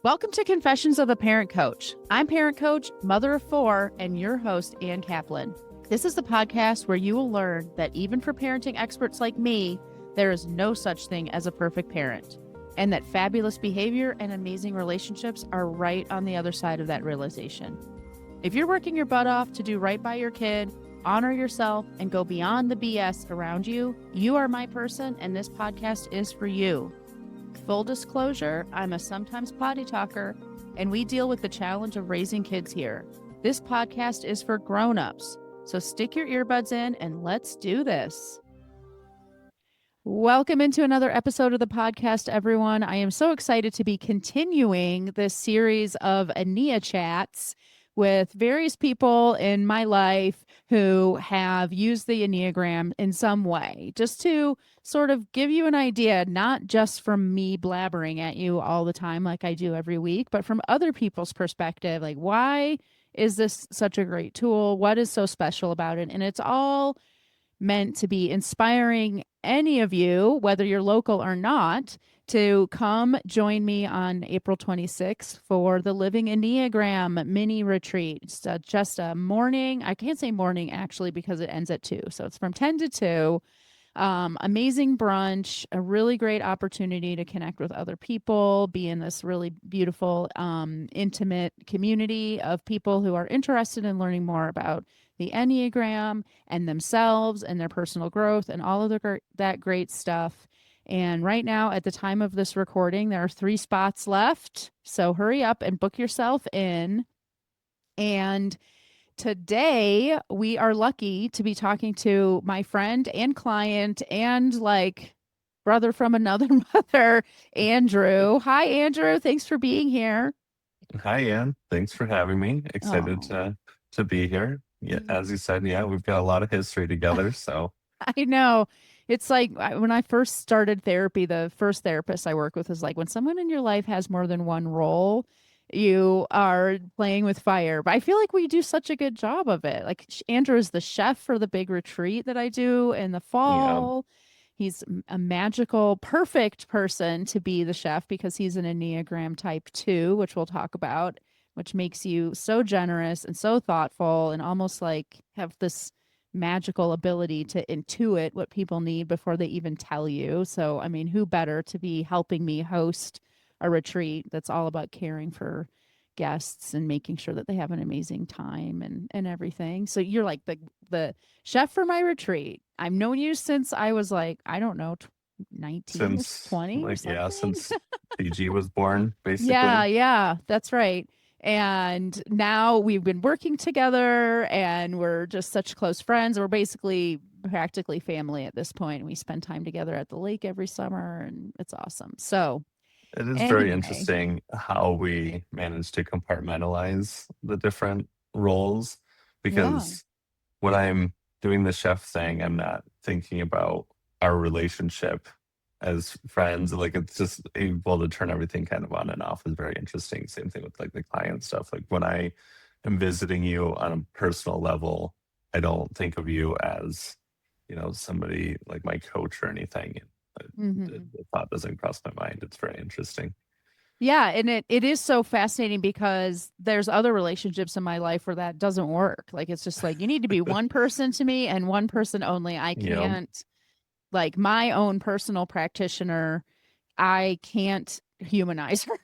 Welcome to Confessions of a Parent Coach. I'm parent coach, mother of four, and your host, Ann Kaplan. This is the podcast where you will learn that even for parenting experts like me, there is no such thing as a perfect parent, and that fabulous behavior and amazing relationships are right on the other side of that realization. If you're working your butt off to do right by your kid, honor yourself, and go beyond the BS around you, you are my person, and this podcast is for you. Full disclosure, I'm a sometimes potty talker, and we deal with the challenge of raising kids here. This podcast is for grown-ups, so stick your earbuds in and let's do this. Welcome into another episode of the podcast, everyone. I am so excited to be continuing this series of Ennea Chats with various people in my life who have used the Enneagram in some way, just to sort of give you an idea, not just from me blabbering at you all the time like I do every week, but from other people's perspective, like, why is this such a great tool? What is so special about it? And it's all meant to be inspiring any of you, whether you're local or not, to come join me on April 26th for the Living Enneagram mini retreat. It's just a morning. I can't say morning actually because it ends at 2. So it's from 10 to 2. Amazing brunch, a really great opportunity to connect with other people, be in this really beautiful, intimate community of people who are interested in learning more about the Enneagram and themselves and their personal growth and all of that great stuff. And right now, at the time of this recording, there are 3 spots left. So hurry up and book yourself in. And today, we are lucky to be talking to my friend and client and like brother from another mother, Andrew. Hi, Andrew. Thanks for being here. Hi, Ann. Thanks for having me. Excited Oh, to be here. Yeah, as you said, yeah, we've got a lot of history together. So I know. It's like when I first started therapy, the first therapist I work with was like, when someone in your life has more than one role, you are playing with fire. But I feel like we do such a good job of it. Like Andrew is the chef for the big retreat that I do in the yeah, fall. He's a magical, perfect person to be the chef because he's an Enneagram Type 2, which we'll talk about, which makes you so generous and so thoughtful and almost like have this magical ability to intuit what people need before they even tell you. So, I mean, who better to be helping me host a retreat that's all about caring for guests and making sure that they have an amazing time and everything. So you're like the chef for my retreat. I've known you since I was like, I don't know, 19 or since 20 or something. since PG was born, Yeah, basically. yeah, that's right. And now we've been working together and we're just such close friends. We're basically practically family at this point. We spend time together at the lake every summer and it's awesome. So, It is very anyway, interesting how we manage to compartmentalize the different roles yeah. because when I'm doing the chef thing, I'm not thinking about our relationship as friends. Like it's just able to turn everything kind of on and off is very interesting. Same thing with like the client stuff. Like when I am visiting you on a personal level, I don't think of you as, somebody like my coach or anything. Hmm. The thought doesn't cross my mind. It's very interesting. Yeah, and it is so fascinating because there's other relationships in my life where that doesn't work. Like it's just like you need to be one person to me and one person only. I You know, can't like my own personal practitioner, I can't humanize her.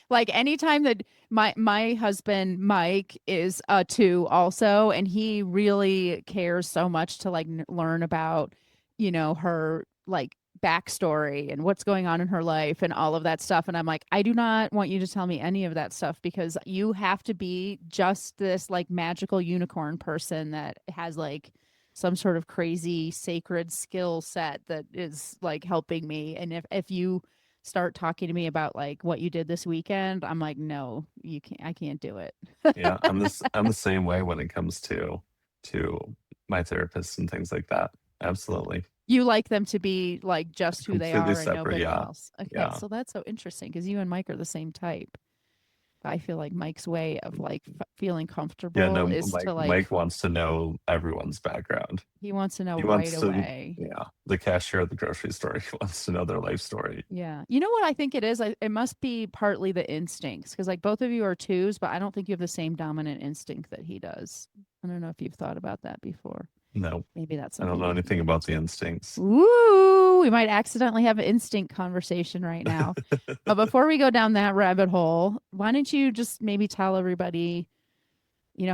Like anytime that my husband Mike is a 2 also, and he really cares so much to like learn about, her like backstory and what's going on in her life and all of that stuff. And I'm like, I do not want you to tell me any of that stuff because you have to be just this like magical unicorn person that has like some sort of crazy sacred skill set that is like helping me. And if you start talking to me about like what you did this weekend, I'm like, no, you can't, I can't do it. yeah, I'm the same way when it comes to my therapist and things like that. Absolutely. You like them to be like just who they Completely are and separate. nobody Yeah. else. Okay, Yeah. so that's so interesting because you and Mike are the same type. I feel like Mike's way of like feeling Yeah, comfortable no, is to Mike like, wants to know everyone's background. he wants to know He right wants to, away. yeah, the cashier at the grocery store. He wants to know their life story. Yeah. You know what I think it is? It must be partly the instincts because, like, both of you are twos, but I don't think you have the same dominant instinct that he does. I don't know if you've thought about that before. No, Maybe that's I don't something know we can anything get about the into. instincts. Ooh, we might accidentally have an instinct conversation right now. But before we go down that rabbit hole, why don't you just maybe tell everybody,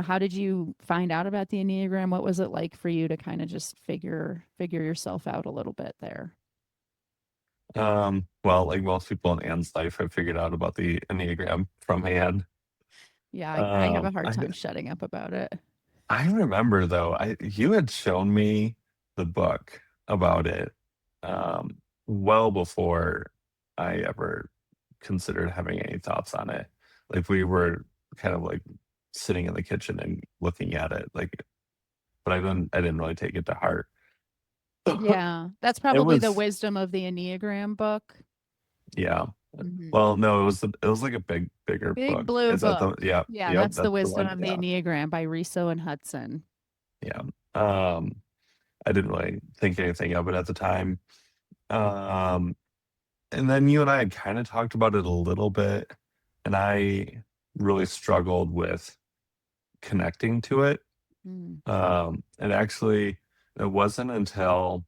how did you find out about the Enneagram? What was it like for you to kind of just figure yourself out a little bit there? Well, like most people in Anne's life, I figured out about the Enneagram from Anne. Yeah, I have a hard I time shutting up about it. I remember though, I you had shown me the book about it, um, well before I ever considered having any thoughts on it. Like we were kind of like sitting in the kitchen and looking at it, like, but I didn't really take it to heart. Yeah, that's It probably the was, wisdom of the Enneagram book. yeah. Hmm. Well, no, it was like a bigger Big book. blue Is that book. the, yeah, Yeah, yep, that's the that's the wisdom one. of the Yeah. Enneagram by Riso and Hudson. Yeah. Um, I didn't really think anything of it at the time. Um, and then you and I had kind of talked about it a little bit, and I really struggled with connecting to it. Mm. And actually, it wasn't until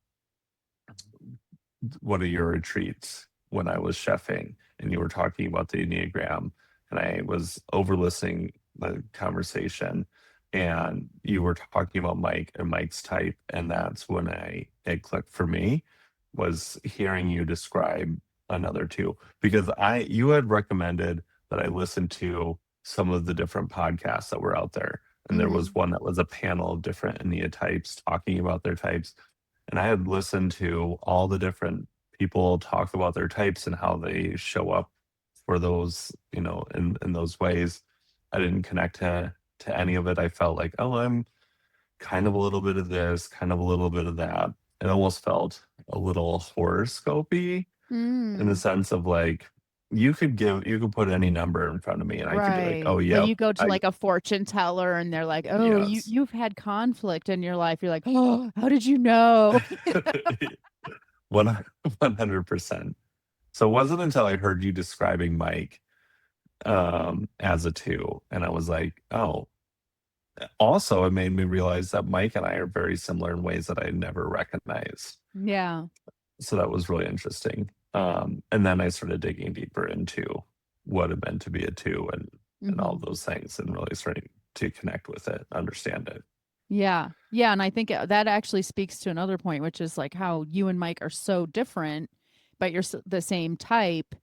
one of your retreats when I was chefing and you were talking about the Enneagram, and I was over listening the conversation, and you were talking about Mike and Mike's type, and that's when it clicked for me, was hearing you describe another two, because you had recommended that I listen to some of the different podcasts that were out there. And there was Hmm. one that was a panel of different Ennea types talking about their types. And I had listened to all the different people talk about their types and how they show up for those, in those ways. I didn't connect to any of it. I felt like, oh, I'm kind of a little bit of this, kind of a little bit of that. It almost felt a little horoscopy in the Mm. sense of like you could put any number in front of me and I could be like, Right. oh When yep, you go to I like a fortune teller and they're like, "Oh, yes. you've had conflict in your life." You're like, "Oh, how did you know?" 100%. So it wasn't until I heard you describing Mike as a two, and I was like, oh. Also, it made me realize that Mike and I are very similar in ways that I never recognized. Yeah. So that was really interesting. And then I started digging deeper into what it meant to be a two and all Hmm. of those things, and really starting to connect with it, understand it. Yeah. Yeah, and I think that actually speaks to another point, which is like how you and Mike are so different, but you're the same type.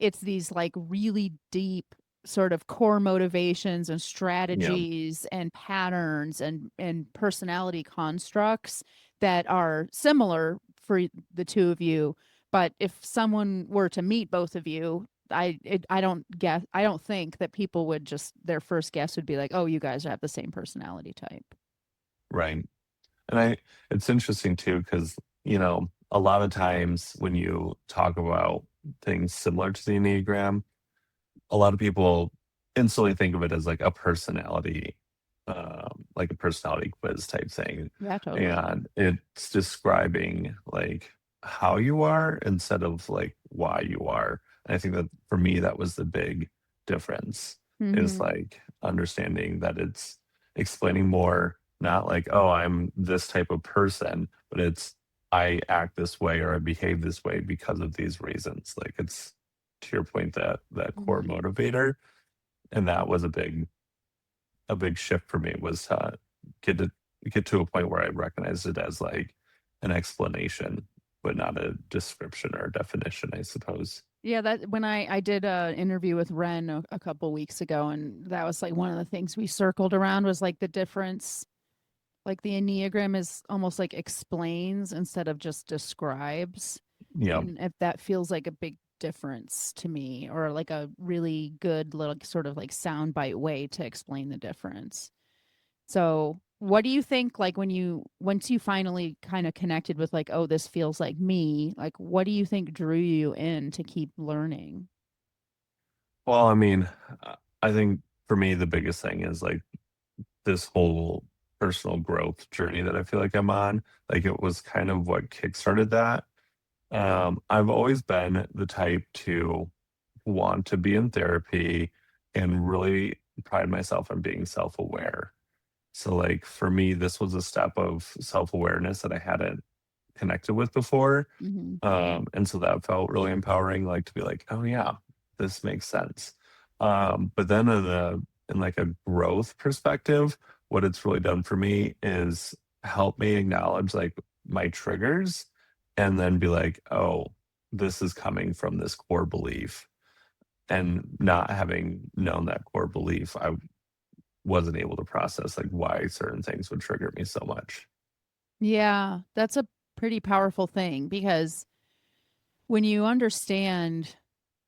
It's these like really deep sort of core motivations and Yeah, strategies and patterns and personality constructs that are similar for the two of you. But if someone were to meet both of you, I don't think that people would just their first guess would be like, "Oh, you guys have the same personality type." right. And it's interesting too, because, a lot of times when you talk about things similar to the Enneagram, a lot of people instantly think of it as like a personality quiz type thing. Yeah, totally. And it's describing like how you are instead of like why you are. And I think that for me, that was the big difference, is Mhm. like understanding that it's explaining more, not like, oh, I'm this type of person, but it's I act this way or I behave this way because of these reasons. Like it's, to your point, that core Mhm. motivator. And that was a big shift for me, was get to get to a point where I recognized it as like an explanation, but not a description or a definition, I suppose. Yeah, that when I did a interview with Ren a couple weeks ago, and that was like one of the things we circled around was like the difference. Like the Enneagram is almost like explains instead of just describes, Yeah, and if that feels like a big difference to me, or like a really good little sort of like soundbite way to explain the difference. So, what do you think like once you finally kind of connected with like, oh, this feels like me, like what do you think drew you in to keep learning? well, I mean, I think for me, the biggest thing is like this whole personal growth journey that I feel like I'm on. Like it was kind of what kickstarted that. I've always been the type to want to be in therapy and really pride myself on being self-aware. So like for me, this was a step of self-awareness that I hadn't connected with before. Mm-hmm. And so that felt really empowering, like to be like, oh yeah, this makes sense. But then in like a growth perspective, what it's really done for me is help me acknowledge like my triggers and then be like, oh, this is coming from this core belief. And not having known that core belief, I wasn't able to process like why certain things would trigger me so much. Yeah, that's a pretty powerful thing because when you understand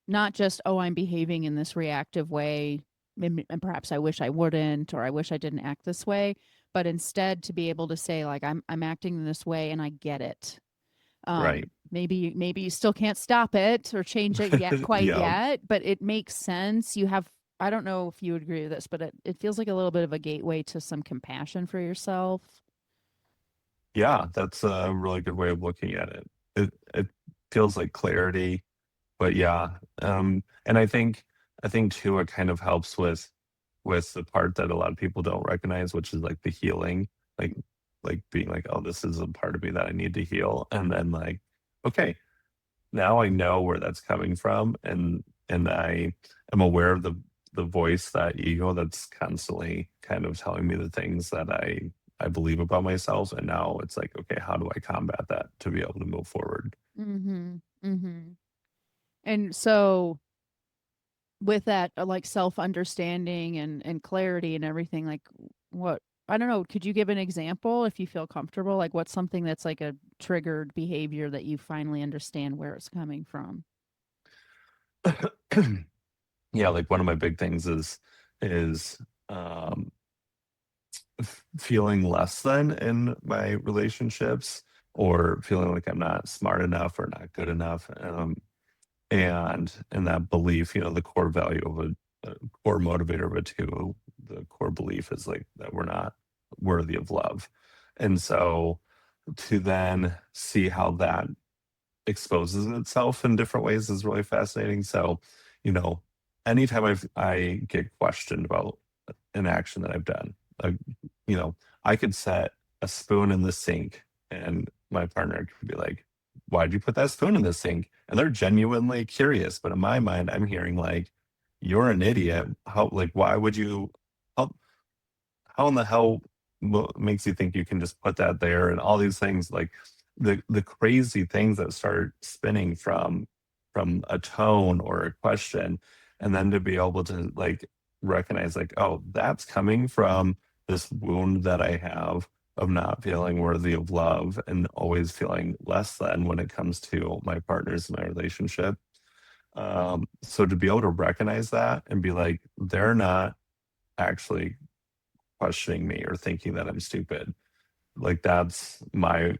not just, oh, I'm behaving in this reactive way, and perhaps I wish I wouldn't, or I wish I didn't act this way, but instead to be able to say, like, I'm acting in this way and I get it. Right. Maybe you still can't stop it or change it yet, quite Yeah. yet, but it makes sense. You have, I don't know if you would agree with this, but it feels like a little bit of a gateway to some compassion for yourself. Yeah, that's a really good way of looking at it. It feels like clarity, but yeah. And I think too it kind of helps with the part that a lot of people don't recognize, which is like the healing, like like being like, oh, this is a part of me that I need to heal. And then like, okay, now I know where that's coming from, and I am aware of the voice, that ego that's constantly kind of telling me the things that I believe about myself. And now it's like, okay, how do I combat that to be able to move forward? Mm-hmm. Mm-hmm. And so with that, like self understanding and clarity and everything, like what, I don't know, could you give an example if you feel comfortable? Like what's something that's like a triggered behavior that you finally understand where it's coming from? Yeah, like one of my big things is um feeling less than in my relationships, or feeling like I'm not smart enough or not good enough. And that belief, the core value of a core motivator of it too, the core belief is like that we're not worthy of love. And so to then see how that exposes itself in different ways is really fascinating. So, you know, anytime I get questioned about an action that I've done, like, you know, I could set a spoon in the sink and my partner could be like, why'd you put that spoon in the sink? And they're genuinely curious. But in my mind, I'm hearing like, you're an idiot. How, like, why would you, how, how in the hell makes you think you can just put that there, and all these things, like the crazy things that start spinning from a tone or a question. And then to be able to like recognize like, oh, that's coming from this wound that I have of not feeling worthy of love and always feeling less than when it comes to my partners in my relationship. So to be able to recognize that and be like, they're not actually questioning me or thinking that I'm stupid. Like that's my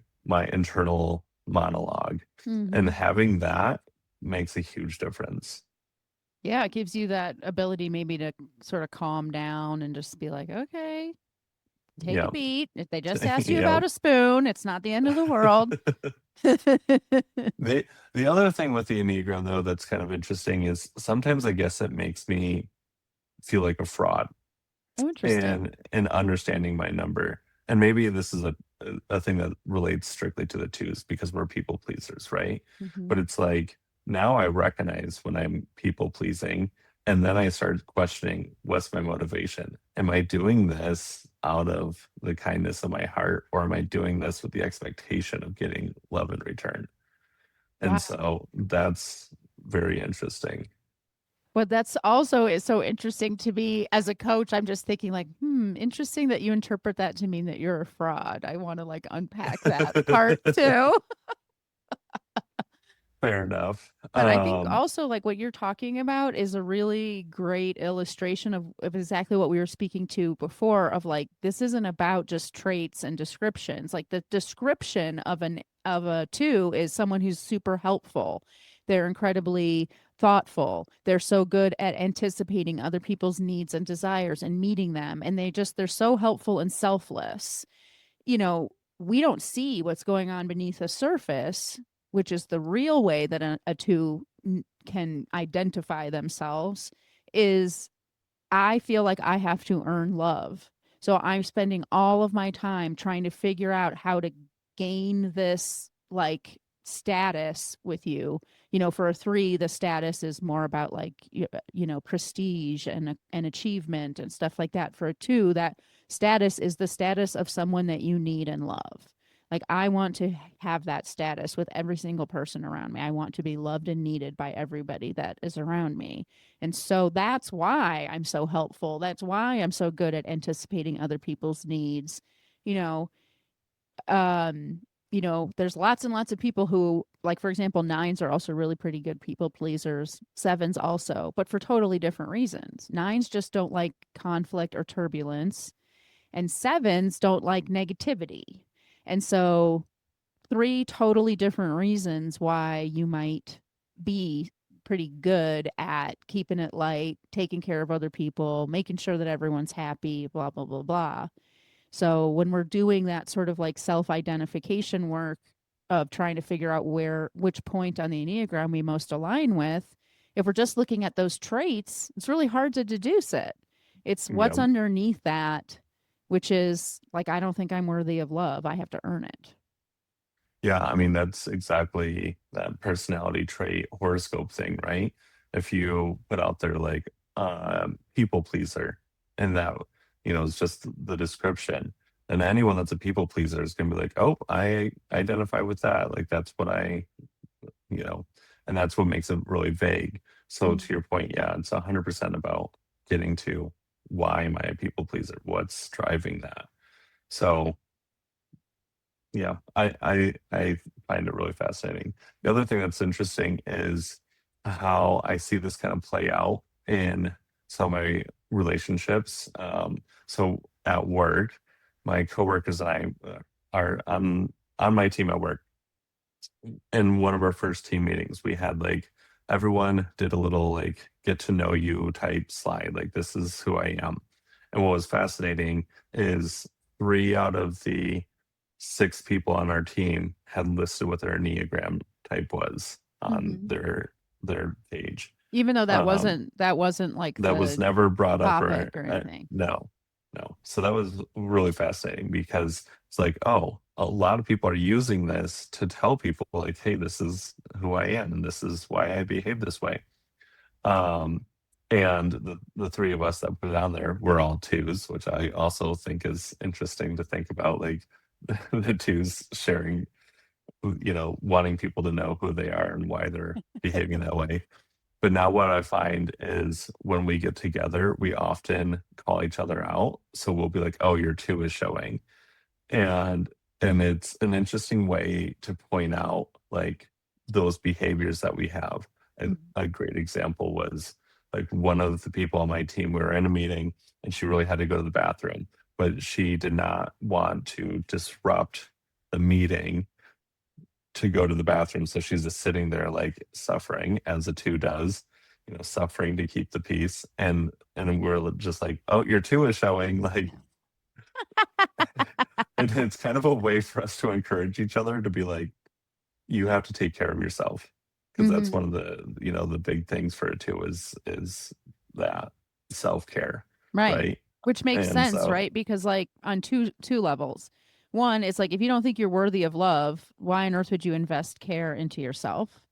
internal monologue. And Mm-hmm. having that makes a huge difference. Yeah, it gives you that ability maybe to sort of calm down and just be like, okay, take a Yeah. beat. If they just ask you Yeah. about a spoon, it's not the end of the world. the the other thing with the Enneagram though that's kind of interesting is sometimes I guess it makes me feel like a fraud Oh, interesting. in understanding my number. And maybe this is a thing that relates strictly to the twos because we're people pleasers, right? Mm-hmm. But it's like now I recognize when I'm people pleasing, and then I start questioning what's my motivation? Am I doing this out of the kindness of my heart, or am I doing this with the expectation of getting love in return? And Wow. so that's very interesting. But that's also is so interesting to me as a coach. I'm just thinking like, interesting that you interpret that to mean that you're a fraud. I want to like unpack that part too. Fair enough. But I think also like what you're talking about is a really great illustration of exactly what we were speaking to before of like this isn't about just traits and descriptions. Like the description of a two is someone who's super helpful. They're incredibly thoughtful. They're so good at anticipating other people's needs and desires and meeting them. And they're so helpful and selfless. You know, we don't see what's going on beneath the surface, which is the real way that a two can identify themselves, is I feel like I have to earn love. So I'm spending all of my time trying to figure out how to gain this like status with you. You know, for a three, the status is more about like, prestige and achievement and stuff like that. For a two, that status is the status of someone that you need and love. Like, I want to have that status with every single person around me. I want to be loved and needed by everybody that is around me. And so that's why I'm so helpful. That's why I'm so good at anticipating other people's needs. You know, um, there's lots and lots of people who, like, for example, nines are also really pretty good people pleasers, sevens also, but for totally different reasons. Nines just don't like conflict or turbulence, and sevens don't like negativity. And so, three totally different reasons why you might be pretty good at keeping it light, taking care of other people, making sure that everyone's happy, blah, blah, blah, blah. So when we're doing that sort of like self-identification work of trying to figure out which point on the Enneagram we most align with, if we're just looking at those traits, it's really hard to deduce it. It's what's Yeah. underneath that, which is like, I don't think I'm worthy of love. I have to earn it. Yeah, I mean, that's exactly that personality trait horoscope thing, right? If you put out there like people pleaser, and that, is just the description, and anyone that's a people pleaser is gonna be like, oh, I identify with that. Like that's what you know, and that's what makes it really vague. So Mm-hmm. to your point, yeah, it's 100% about getting to why am I a people pleaser? What's driving that? So yeah, I find it really fascinating. The other thing that's interesting is how I see this kind of play out in some of my relationships. So at work, my coworkers and I are on my team at work. In one of our first team meetings, we had like everyone did a little like get to know you type slide, like this is who I am. And what was fascinating is three out of the six people on our team had listed what their Enneagram type was on Mm-hmm. their page. Even though that Um, wasn't like that was the never brought up or topic or anything. no, no. So that was really fascinating because it's like, oh, a lot of people are using this to tell people like, hey, this is who I am and this is why I behave this way. Um, and the three of us that put it on there were all twos, which I also think is interesting to think about, like the twos sharing, wanting people to know who they are and why they're behaving that way. But now what I find is when we get together, we often call each other out. So we'll be like, oh, your two is showing. And it's an interesting way to point out like those behaviors that we have. And Mhm. a great example was like one of the people on my team, we were in a meeting and she really had to go to the bathroom, but she did not want to disrupt the meeting to go to the bathroom. So she's just sitting there like suffering as a two does, suffering to keep the peace. And we're just like, oh, your two is showing. Like, and it's kind of a way for us to encourage each other to be like, you have to take care of yourself. Because that's Mhm. one of the big things for a two is that self-care. Right. Right. Which makes And sense, so right? Because like on two levels. One, it's like if you don't think you're worthy of love, why on earth would you invest care into yourself?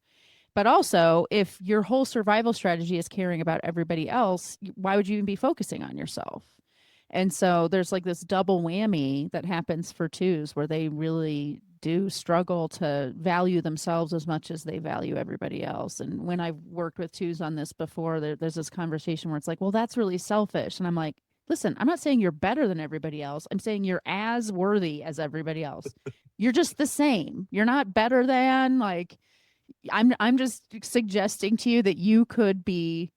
But also, if your whole survival strategy is caring about everybody else, why would you even be focusing on yourself? And so there's like this double whammy that happens for twos where they really do struggle to value themselves as much as they value everybody else. And when I've worked with twos on this before, there's this conversation where it's like, well, that's really selfish. And I'm like, listen, I'm not saying you're better than everybody else. I'm saying you're as worthy as everybody else. You're just the same. You're not better than like I'm just suggesting to you that you could be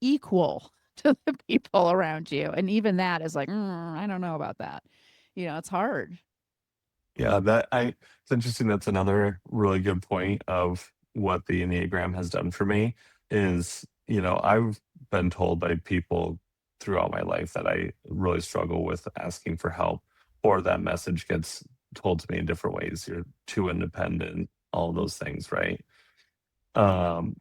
equal to the people around you. And even that is like, I don't know about that. It's hard. yeah, it's interesting. That's another really good point of what the Enneagram has done for me is, I've been told by people throughout my life that I really struggle with asking for help, or that message gets told to me in different ways. You're too independent, all those things, right? Um,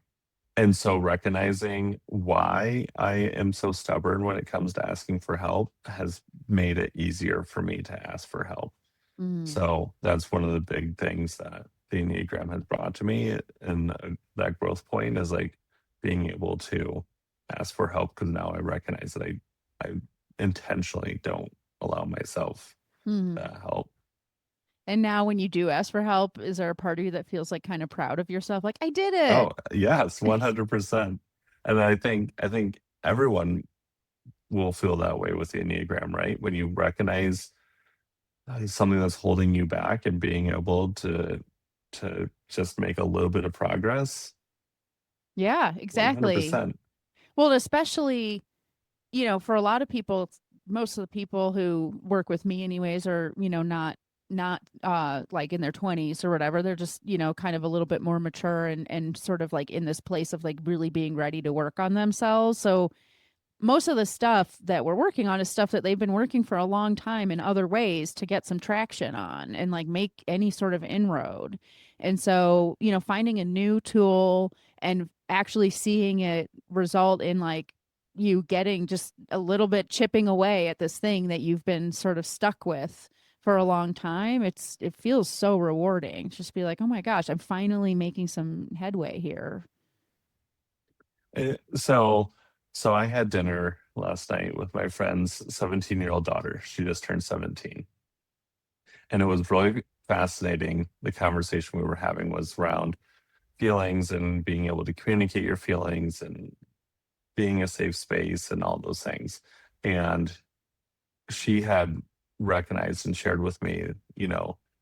and so recognizing why I am so stubborn when it comes to asking for help has made it easier for me to ask for help. Mm. So that's one of the big things that the Enneagram has brought to me. And that growth point is like being able to ask for help, because now I recognize that I intentionally don't allow myself Mhm. that help. And now when you do ask for help, is there a part of you that feels like kind of proud of yourself? Like, I did it. Oh, yes, 100%. And I think everyone will feel that way with the Enneagram, right? When you recognize something that's holding you back and being able to just make a little bit of progress, Yeah, exactly. 100%. Well, especially, for a lot of people, most of the people who work with me anyways are, not like in their 20s or whatever. They're just, kind of a little bit more mature and sort of like in this place of like really being ready to work on themselves. So most of the stuff that we're working on is stuff that they've been working for a long time in other ways to get some traction on and like make any sort of inroad. And so, finding a new tool and actually seeing it result in like you getting just a little bit chipping away at this thing that you've been sort of stuck with for a long time, it feels so rewarding. Just be like, "Oh my gosh, I'm finally making some headway here." So I had dinner last night with my friend's 17-year-old daughter. She just turned 17. And it was really fascinating. The conversation we were having was around feelings and being able to communicate your feelings and being a safe space and all those things. And she had recognized and shared with me,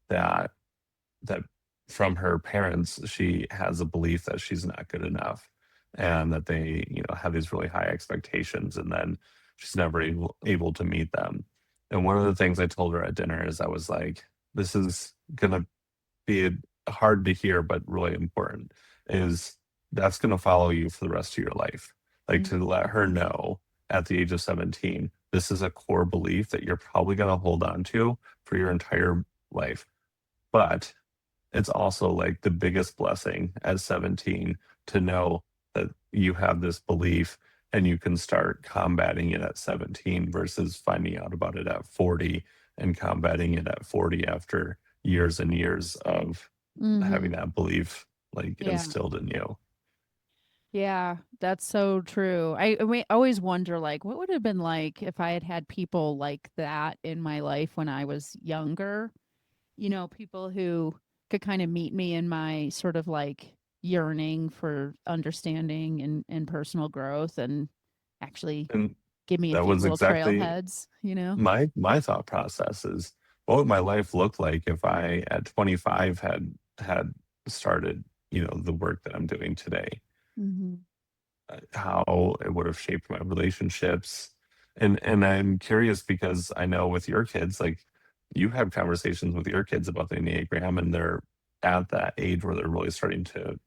that that from her parents, she has a belief that she's not good enough, and that they, have these really high expectations, and then she's never able to meet them. And one of the things I told her at dinner is, I was like, this is going to be hard to hear, but really important, is that's going to follow you for the rest of your life. Like, to Mm-hmm. let her know at the age of 17, this is a core belief that you're probably going to hold on to for your entire life. But it's also like the biggest blessing at 17 to know that you have this belief and you can start combating it at 17 versus finding out about it at 40 and combating it at 40 after years and years of having Mm-hmm. that belief like Yeah. instilled in you. Yeah, that's so true. I always wonder, like, what would it have been like if I had had people like that in my life when I was younger? People who could kind of meet me in my sort of like yearning for understanding and personal growth and actually And give me a that few was little exactly trailheads. my thought process is, what would my life look like if I at 25 had started, the work that I'm doing today? Hmm. How it would have shaped my relationships. And I'm curious, because I know with your kids, like, you have conversations with your kids about the Enneagram, and they're at that age where they're really starting to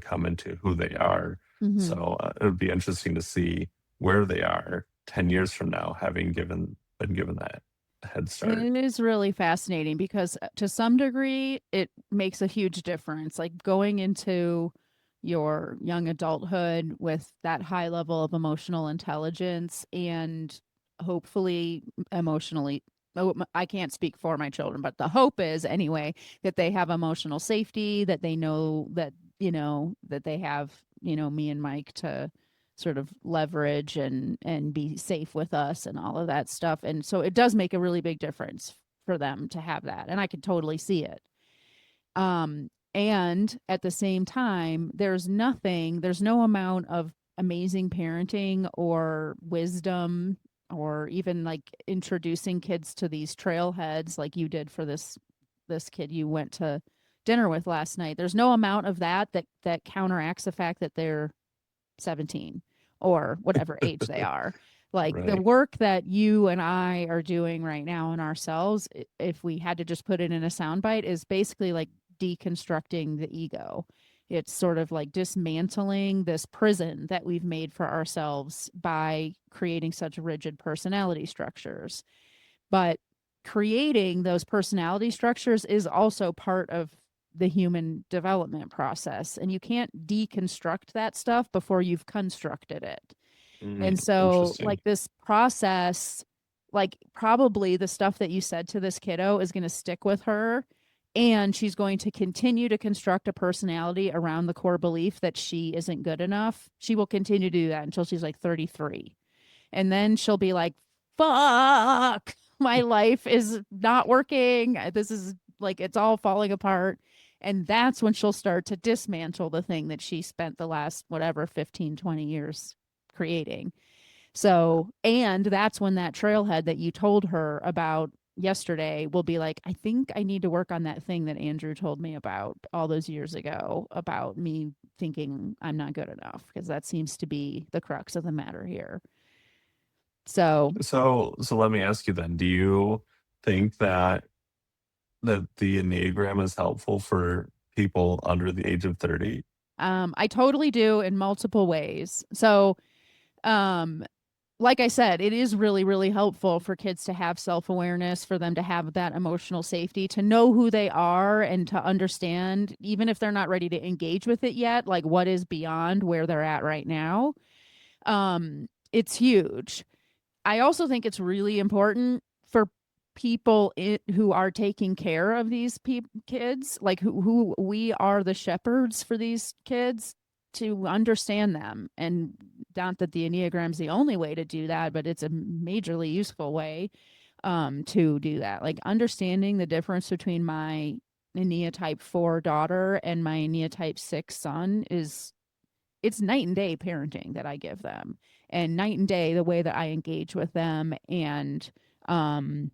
come into who they are. Hmm. So it would be interesting to see where they are 10 years from now, having been given that head And start. it is really fascinating because to some degree, it makes a huge difference. Like going into your young adulthood with that high level of emotional intelligence and hopefully emotionally. I can't speak for my children, but the hope is anyway that they have emotional safety, that they know that, that they have, me and Mike to sort of leverage and be safe with us and all of that stuff. And so it does make a really big difference for them to have that. And I can totally see it. And at the same time, there's no amount of amazing parenting or wisdom or even like introducing kids to these trailheads like you did for this kid you went to dinner with last night. There's no amount of that counteracts the fact that they're 17 or whatever age they are. Like the Right. work that you and I are doing right now in ourselves, if we had to just put it in a soundbite, is basically like deconstructing the ego It's sort of like dismantling this prison that we've made for ourselves by creating such rigid personality structures. But creating those personality structures is also part of the human development process. And you can't deconstruct that stuff before you've constructed it. And so, Interesting. like, this process, like, probably the stuff that you said to this kiddo is going to stick with her. And she's going to continue to construct a personality around the core belief that she isn't good enough. She will continue to do that until she's like 33. And then she'll be like, fuck, my life is not working. This is like, it's all falling apart. And that's when she'll start to dismantle the thing that she spent the last, whatever, 15, 20 years creating. So, and that's when that trailhead that you told her about yesterday will be like, I think I need to work on that thing that Andrew told me about all those years ago about me thinking I'm not good enough, because that seems to be the crux of the matter here. So, So let me ask you then, do you think that the Enneagram is helpful for people under the age of 30? I totally do in multiple ways. So, um, like I said, it is really, really helpful for kids to have self awareness, for them to have that emotional safety, to know who they are and to understand, even if they're not ready to engage with it yet, like what is beyond where they're at right now. It's huge. I also think it's really important for people who are taking care of these kids, like who we are the shepherds for these kids, to understand them. And not that the Enneagram's the only way to do that, but it's a majorly useful way to do that. Like understanding the difference between my Ennea Type 4 daughter and my Ennea Type 6 son is, it's night and day parenting that I give them, and night and day the way that I engage with them, and um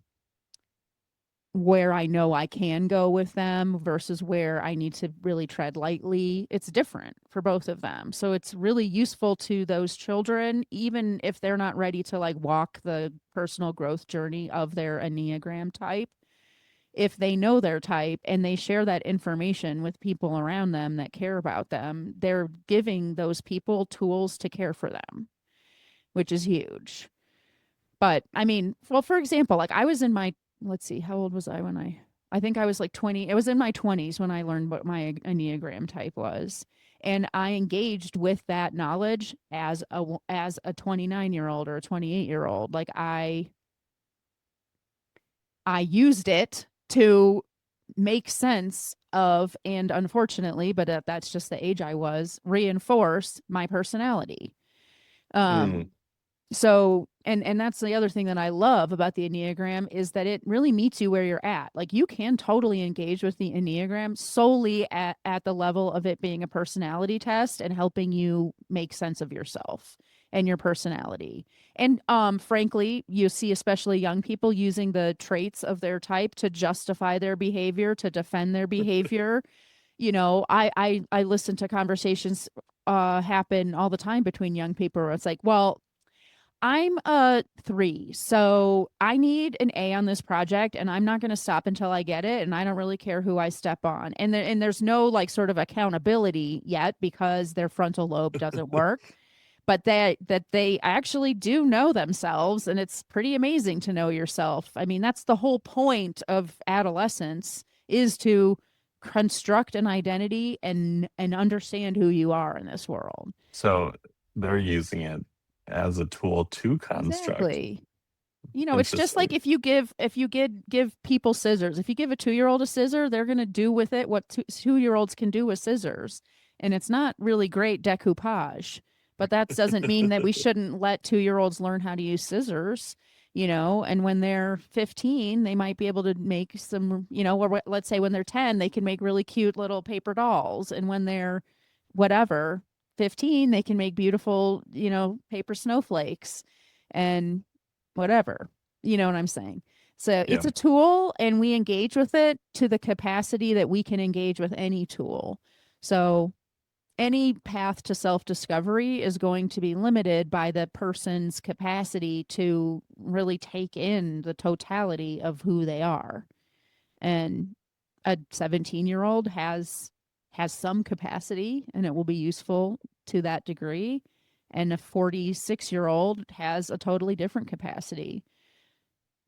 where I know I can go with them versus where I need to really tread lightly. It's different for both of them. So it's really useful to those children, even if they're not ready to like walk the personal growth journey of their Enneagram type. If they know their type and they share that information with people around them that care about them, they're giving those people tools to care for them, which is huge. But I mean, well, for example, like I was in my, let's see, how old was I when I think I was like 20. It was in my 20s when I learned what my Enneagram type was. And I engaged with that knowledge as a 29-year-old or a 28-year-old. Like I used it to make sense of, and unfortunately, but that's just the age I was, reinforce my personality. Mm. Um, so, and that's the other thing that I love about the Enneagram, is that it really meets you where you're at. Like you can totally engage with the Enneagram solely at the level of it being a personality test and helping you make sense of yourself and your personality. And frankly, you see especially young people using the traits of their type to justify their behavior, to defend their behavior. You know, I listen to conversations happen all the time between young people where it's like, well, I'm a 3, so I need an A on this project, and I'm not going to stop until I get it, and I don't really care who I step on. And there's no like sort of accountability yet because their frontal lobe doesn't work, but that they actually do know themselves, and it's pretty amazing to know yourself. I mean, that's the whole point of adolescence, is to construct an identity and understand who you are in this world. So they're using it as a tool to construct. Exactly. You know, it's just like Interesting. if you give people scissors. If you give a 2-year-old a scissor, they're going to do with it what 2-year-olds can do with scissors. And it's not really great decoupage, but that doesn't mean that we shouldn't let 2-year-olds learn how to use scissors, you know, and when they're 15, they might be able to make some, you know, or let's say when they're 10, they can make really cute little paper dolls, and when they're whatever, 15, they can make beautiful, you know, paper snowflakes and whatever. You know what I'm saying? So Yeah. it's a tool, and we engage with it to the capacity that we can engage with any tool. So any path to self discovery is going to be limited by the person's capacity to really take in the totality of who they are. And a 17-year-old has has some capacity and it will be useful to that degree. And a 46-year-old has a totally different capacity,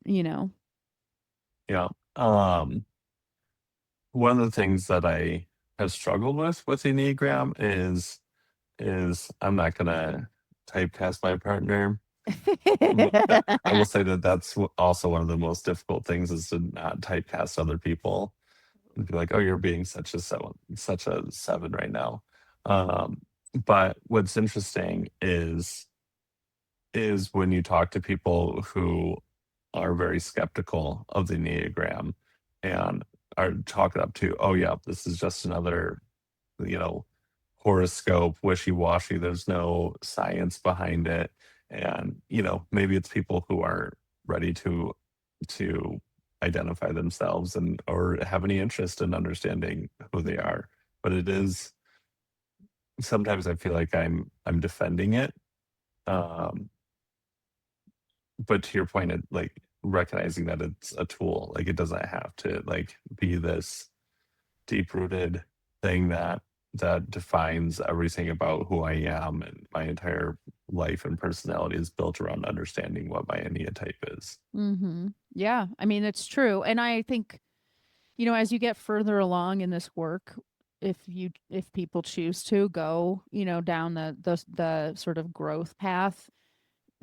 you know. Yeah. One of the things that I have struggled with Enneagram is I'm not gonna typecast my partner. I will say that that's also one of the most difficult things is to not typecast other people and be like, oh, you're being such a seven right now. Um, but what's interesting is when you talk to people who are very skeptical of the Enneagram and are chalk it up to, oh yeah, this is just another, you know, horoscope, wishy-washy. There's no science behind it. And, maybe it's people who are ready to identify themselves and or have any interest in understanding who they are. But it is sometimes I feel like I'm defending it. Um, but to your point, like recognizing that it's a tool, like it doesn't have to like be this deep rooted thing that defines everything about who I am, and my entire life and personality is built around understanding what my Ennea type is. Yeah, I mean, it's true. And I think, as you get further along in this work, if people choose to go, down the sort of growth path,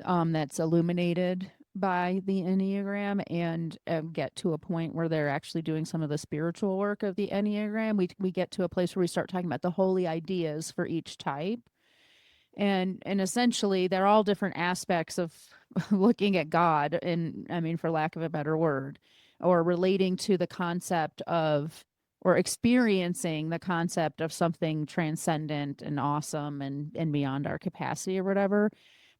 that's illuminated by the Enneagram, and get to a point where they're actually doing some of the spiritual work of the Enneagram, we get to a place where we start talking about the holy ideas for each type. And essentially they're all different aspects of looking at God, and I mean, for lack of a better word, or relating to the concept of, or experiencing the concept of something transcendent and awesome and beyond our capacity or whatever.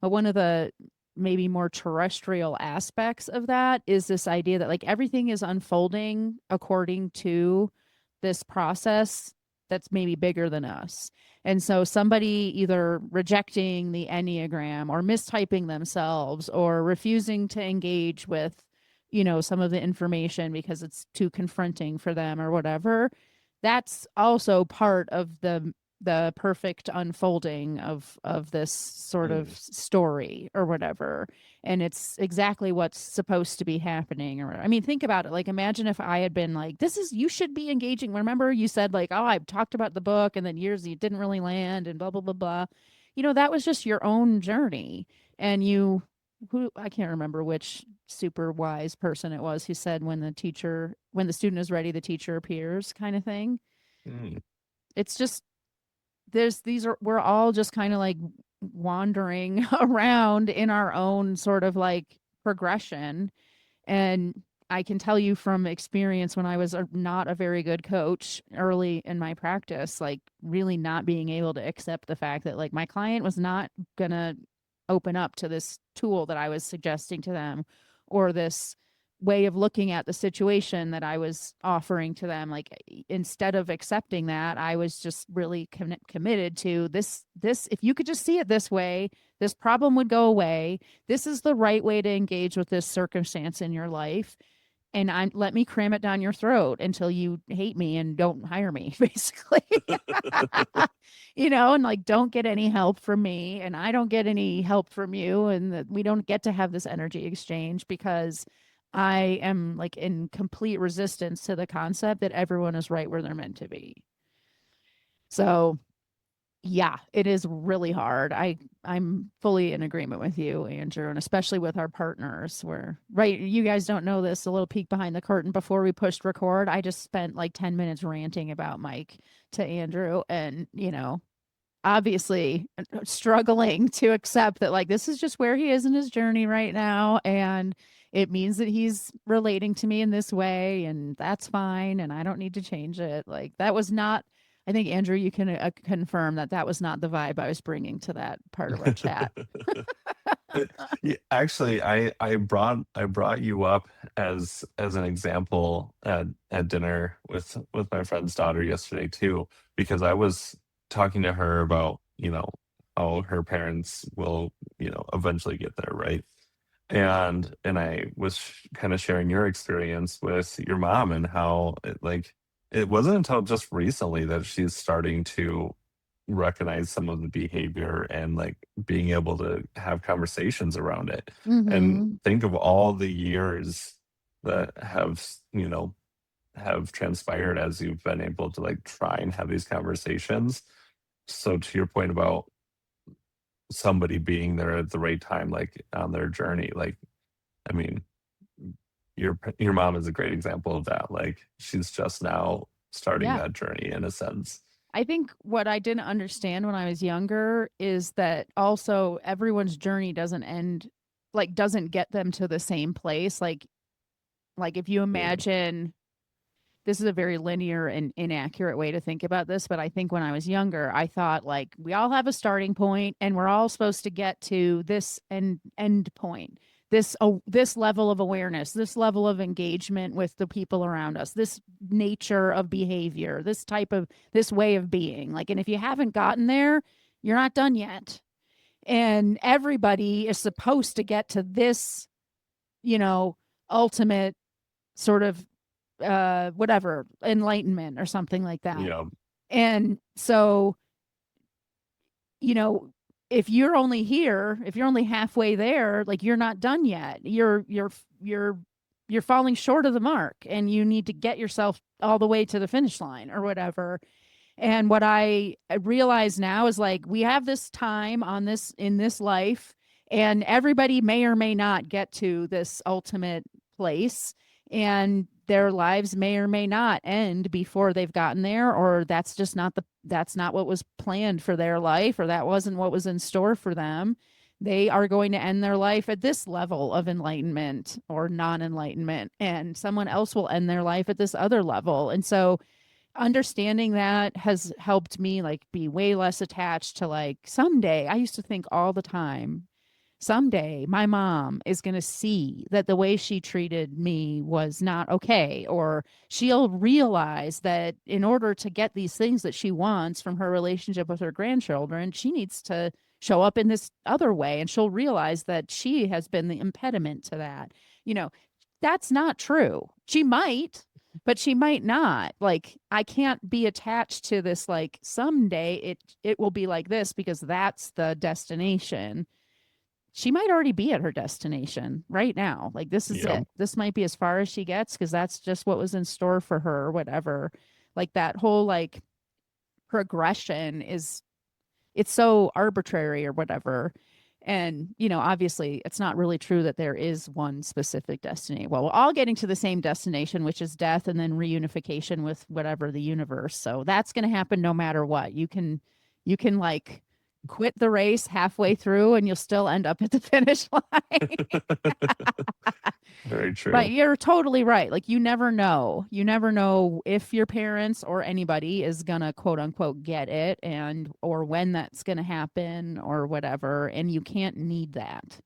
But one of the maybe more terrestrial aspects of that is this idea that like everything is unfolding according to this process that's maybe bigger than us. And so somebody either rejecting the Enneagram or mistyping themselves or refusing to engage with, some of the information because it's too confronting for them or whatever, that's also part of the perfect unfolding of this sort of Mm. story or whatever. And it's exactly what's supposed to be happening. Or I mean, think about it. Like, imagine if I had been like, this is, you should be engaging. Remember you said like, oh, I've talked about the book and then years you didn't really land and blah blah blah blah. That was just your own journey. And who, I can't remember which super wise person it was who said, when the student is ready, the teacher appears, kind of thing. Mm. It's just, we're all just kind of like wandering around in our own sort of like progression. And I can tell you from experience, when I was not a very good coach early in my practice, like really not being able to accept the fact that like my client was not gonna open up to this tool that I was suggesting to them, or this way of looking at the situation that I was offering to them. Like, instead of accepting that, I was just really committed to this. If you could just see it this way, this problem would go away. This is the right way to engage with this circumstance in your life. And let me cram it down your throat until you hate me and don't hire me, basically. And like, don't get any help from me and I don't get any help from you, and that we don't get to have this energy exchange, because I am like in complete resistance to the concept that everyone is right where they're meant to be. So yeah, it is really hard. I'm fully in agreement with you, Andrew, and especially with our partners. Where, right, you guys don't know this, a little peek behind the curtain. Before we pushed record, I just spent like 10 minutes ranting about Mike to Andrew, and obviously struggling to accept that like this is just where he is in his journey right now, and it means that he's relating to me in this way, and that's fine, and I don't need to change it. Like, that was not, I think, Andrew, you can confirm that that was not the vibe I was bringing to that part of our chat. Yeah, actually, I brought you up as an example at dinner with my friend's daughter yesterday too, because I was talking to her about how her parents will eventually get there, right? And I was kind of sharing your experience with your mom and how it, like it wasn't until just recently that she's starting to recognize some of the behavior and like being able to have conversations around it. And Mhm. think of all the years that have, have transpired as you've been able to like try and have these conversations. So to your point about somebody being there at the right time, like on their journey, like, I mean, your mom is a great example of that. Like she's just now starting Yeah. that journey in a sense. I think what I didn't understand when I was younger is that also everyone's journey doesn't end, like, doesn't get them to the same place. Like if you Yeah. imagine, this is a very linear and inaccurate way to think about this, but I think when I was younger, I thought like we all have a starting point and we're all supposed to get to this end point. This level of awareness, this level of engagement with the people around us, this nature of behavior, this way of being. Like, and if you haven't gotten there, you're not done yet. And everybody is supposed to get to this, you know, ultimate sort of whatever, enlightenment or something like that. Yeah. And so, you know, if you're only here, if you're only halfway there, like you're not done yet. You're falling short of the mark and you need to get yourself all the way to the finish line or whatever. And what I realize now is like we have this time on this in this life, and everybody may or may not get to this ultimate place, and their lives may or may not end before they've gotten there, or that's not what was planned for their life, or that wasn't what was in store for them. They are going to end their life at this level of enlightenment or non-enlightenment, and someone else will end their life at this other level. And so understanding that has helped me like be way less attached to like someday. I used to think all the time, someday my mom is going to see that the way she treated me was not okay, or she'll realize that in order to get these things that she wants from her relationship with her grandchildren, she needs to show up in this other way, and she'll realize that she has been the impediment to that. You know, that's not true. She might, but she might not. Like, I can't be attached to this like someday it will be like this because that's the destination. She might already be at her destination right now. Like, this is Yeah. it. This might be as far as she gets because that's just what was in store for her or whatever. Like that whole like progression is, it's so arbitrary or whatever. And, obviously it's not really true that there is one specific destiny. Well, we're all getting to the same destination, which is death and then reunification with whatever the universe. So that's going to happen no matter what. You can like quit the race halfway through and you'll still end up at the finish line. Very But true. you're totally right. Like you never know. You never know if your parents or anybody is gonna quote unquote get it, and or when that's gonna happen or whatever. And you can't need that.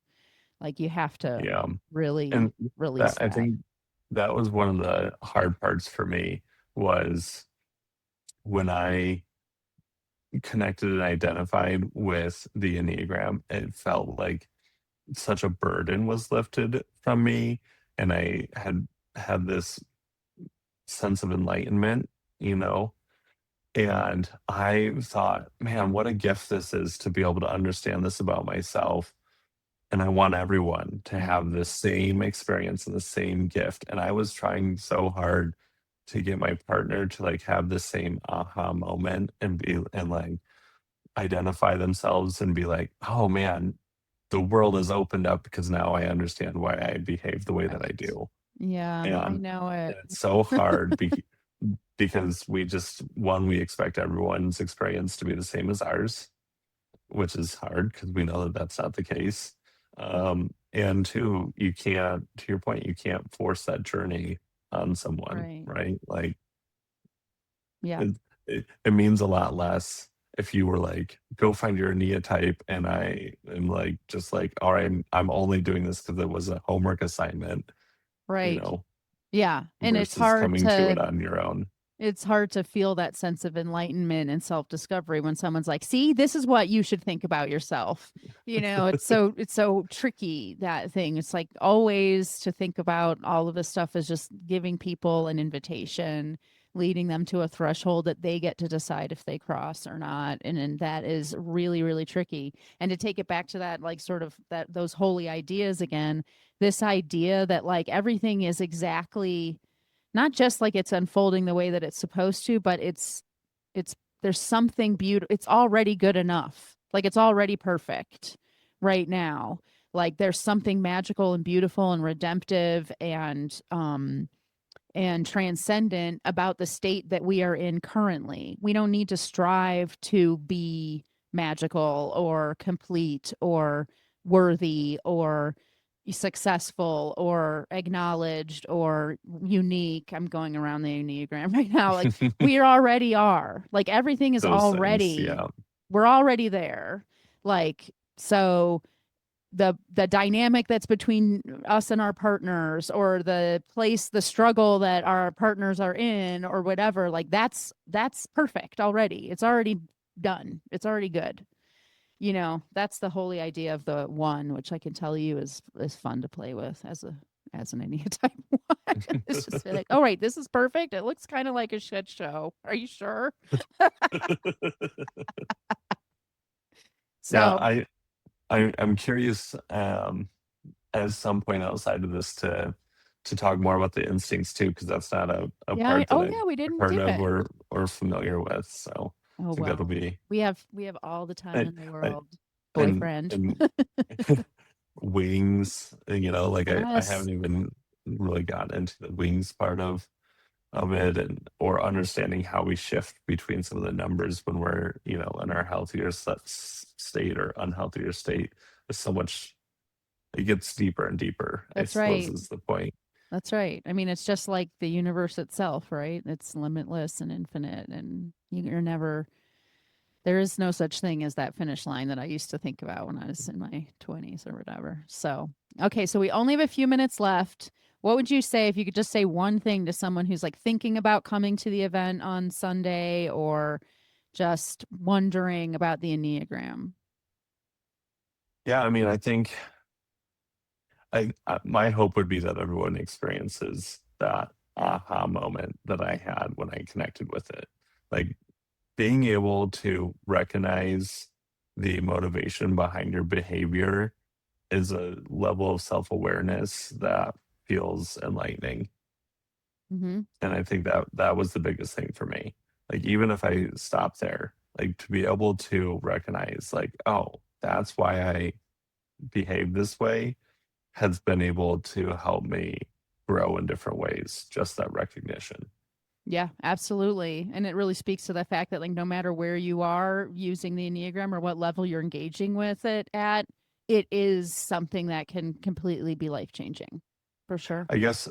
Like you have to Yeah. really And release that I that. think that was one of the hard parts for me was when I connected and identified with the Enneagram, it felt like such a burden was lifted from me. And I had this sense of enlightenment, you know, and I thought, man, what a gift this is to be able to understand this about myself. And I want everyone to have the same experience and the same gift. And I was trying so hard to get my partner to like have the same aha moment and be and like identify themselves and be like, oh man, the world has opened up because now I understand why I behave the way that I Right. do. Yeah, I And know it. it's so hard because we expect everyone's experience to be the same as ours, which is hard because we know that that's not the case. And two, you can't, to your point, you can't force that journey on someone, Right. right? Like Yeah. it means a lot less if you were like, go find your Ennea type, and I am like, just like, all right, I'm only doing this because it was a homework assignment, you Right. know, Yeah. And versus coming to it on your own. it's hard to feel that sense of enlightenment and self-discovery when someone's like, "See, this is what you should think about yourself." It's so tricky, that thing. It's like always to think about all of this stuff as just giving people an invitation. leading them to a threshold that they get to decide if they cross or not. And that is really, really tricky. And to take it back to that, like sort of that, those holy ideas again, this idea that like everything is exactly not just like it's unfolding the way that it's supposed to, but it's there's something beautiful. It's already good enough. Like it's already perfect right now. Like there's something magical and beautiful and redemptive and transcendent about the state that we are in currently. We don't need to strive to be magical or complete or worthy or successful or acknowledged or unique. I'm going around the Enneagram right now. Like we already are. Like everything is Those things, already, yeah. we're already there. Like, so the dynamic that's between us and our partners or the struggle that our partners are in or whatever, like that's perfect already. It's already done. It's already good. That's the holy idea of the one, which I can tell you is fun to play with as an Ennea type one. It's just like, oh right, this is perfect. It looks kind of like a shit show. Are you sure? Yeah, So I'm curious, at some point outside of this to talk more about the instincts too, because that's not a yeah, part that oh I've yeah, we didn't heard do of it. or familiar with. So Oh I think that'll well, be we have all the time I, in the I, world, and boyfriend. and wings, like I Yes, haven't even really gotten into the wings part of it, and or understanding how we shift between some of the numbers when we're in our healthier state or unhealthier state. There's so much. It gets deeper and deeper, I that's suppose, right. is the point. That's right. I mean, it's just like the universe itself, right? It's limitless and infinite, and you're never. There is no such thing as that finish line that I used to think about when I was in my 20s or whatever. So, okay, so we only have a few minutes left. What would you say if you could just say one thing to someone who's like thinking about coming to the event on Sunday or just wondering about the Enneagram? Yeah, I mean, I think my hope would be that everyone experiences that Yeah. aha moment that I had when I connected with it. Like being able to recognize the motivation behind your behavior is a level of self-awareness that feels enlightening. Mm-hmm. And I think that was the biggest thing for me. Like even if I stop there, like to be able to recognize like, oh, that's why I behave this way has been able to help me grow in different ways, just that recognition. Yeah, absolutely. And it really speaks to the fact that, like, no matter where you are using the Enneagram or what level you're engaging with it at, it is something that can completely be life changing for sure. I guess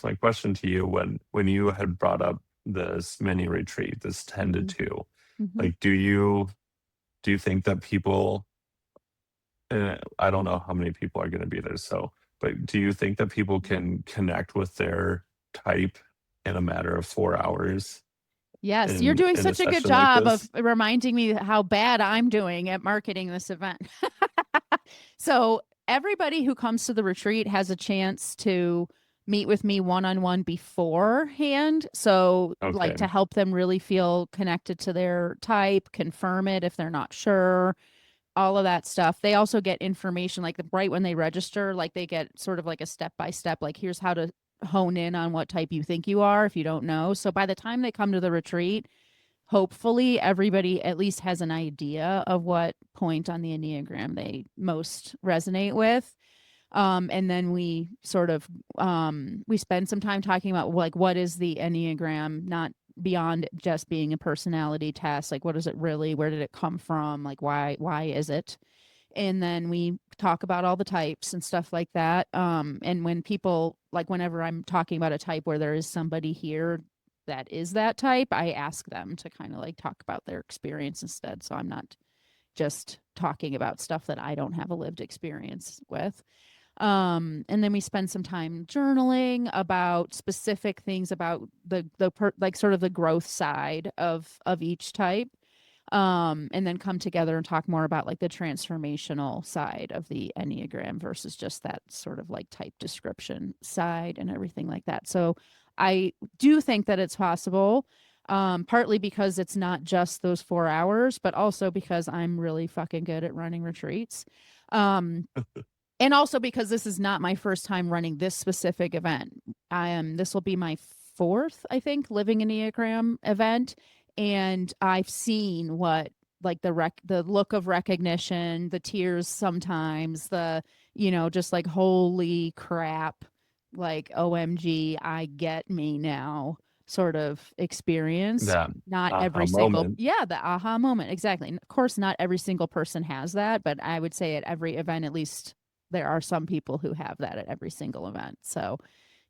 my question to you when you had brought up this mini retreat, this 10 to Hmm. 2, Hmm. like do you think that people I don't know how many people are going to be there, so but do you think that people can connect with their type in a matter of 4 hours Yes, you're in doing in a such a good session like job of this? reminding me how bad I'm doing at marketing this event. So, everybody who comes to the retreat has a chance to meet with me one on one beforehand. So, like Okay. to help them really feel connected to their type, confirm it if they're not sure, all of that stuff. They also get information like right when they register, like they get sort of like a step by step, like here's how to hone in on what type you think you are if you don't know. So by the time they come to the retreat, hopefully everybody at least has an idea of what point on the Enneagram they most resonate with. And then we sort of we spend some time talking about like what is the Enneagram, not beyond just being a personality test. Like what is it really? Where did it come from? Like why is it? And then we talk about all the types and stuff like that. And when people like whenever I'm talking about a type where there is somebody here that is that type, I ask them to kind of like talk about their experience instead. So I'm not just talking about stuff that I don't have a lived experience with. And then we spend some time journaling about specific things about like sort of the growth side of each type. And then come together and talk more about like the transformational side of the Enneagram versus just that sort of like type description side and everything like that. So I do think that it's possible, partly because it's not just those 4 hours, but also because I'm really fucking good at running retreats. Um, and also because this is not my first time running this specific event. This will be my fourth, I think, living Enneagram event, and I've seen what, like, the look of recognition, the tears sometimes, the, just like, holy crap, like, OMG, I get me now sort of experience. That Not aha every single, moment. yeah, the aha moment, exactly. And of course, not every single person has that, but I would say at every event, at least there are some people who have that at every single event. So,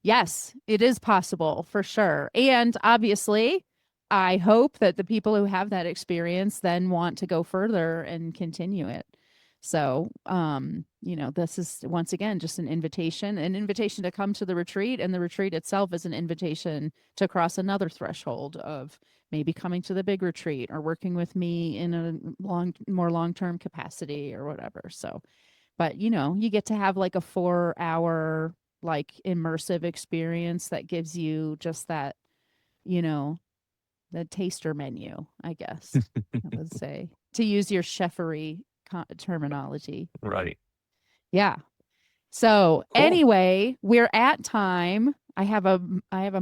yes, it is possible for sure. And obviously, I hope that the people who have that experience then want to go further and continue it. So, this is once again just an invitation to come to the retreat. And the retreat itself is an invitation to cross another threshold of maybe coming to the big retreat or working with me in a more long-term capacity or whatever. So, but you get to have like a 4 hour, like, immersive experience that gives you just that, you know, the taster menu, I guess I would say, to use your chefery terminology. Right. Yeah. So Cool. anyway, we're at time. I have a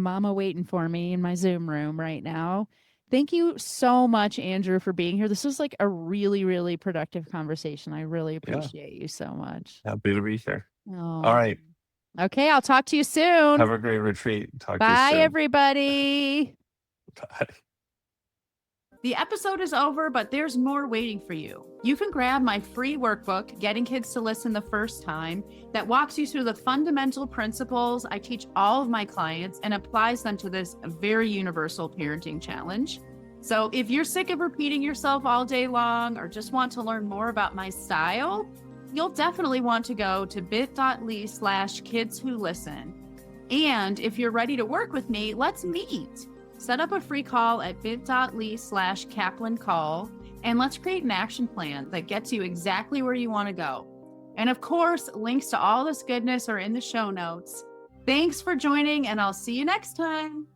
mama waiting for me in my Zoom room right now. Thank you so much, Andrew, for being here. This was like a really, really productive conversation. I really Yeah. appreciate you so much. Happy to be here. All Oh, right. okay. I'll talk to you soon. Have a great retreat. Talk to you Bye, soon. everybody. Bye. The episode is over, but there's more waiting for you. You can grab my free workbook, Getting Kids to Listen the First Time, that walks you through the fundamental principles I teach all of my clients and applies them to this very universal parenting challenge. So if you're sick of repeating yourself all day long or just want to learn more about my style, you'll definitely want to go to bit.ly/kidswholisten. And if you're ready to work with me, let's meet. Set up a free call at bit.ly/Kaplan call, and let's create an action plan that gets you exactly where you want to go. And of course, links to all this goodness are in the show notes. Thanks for joining, and I'll see you next time.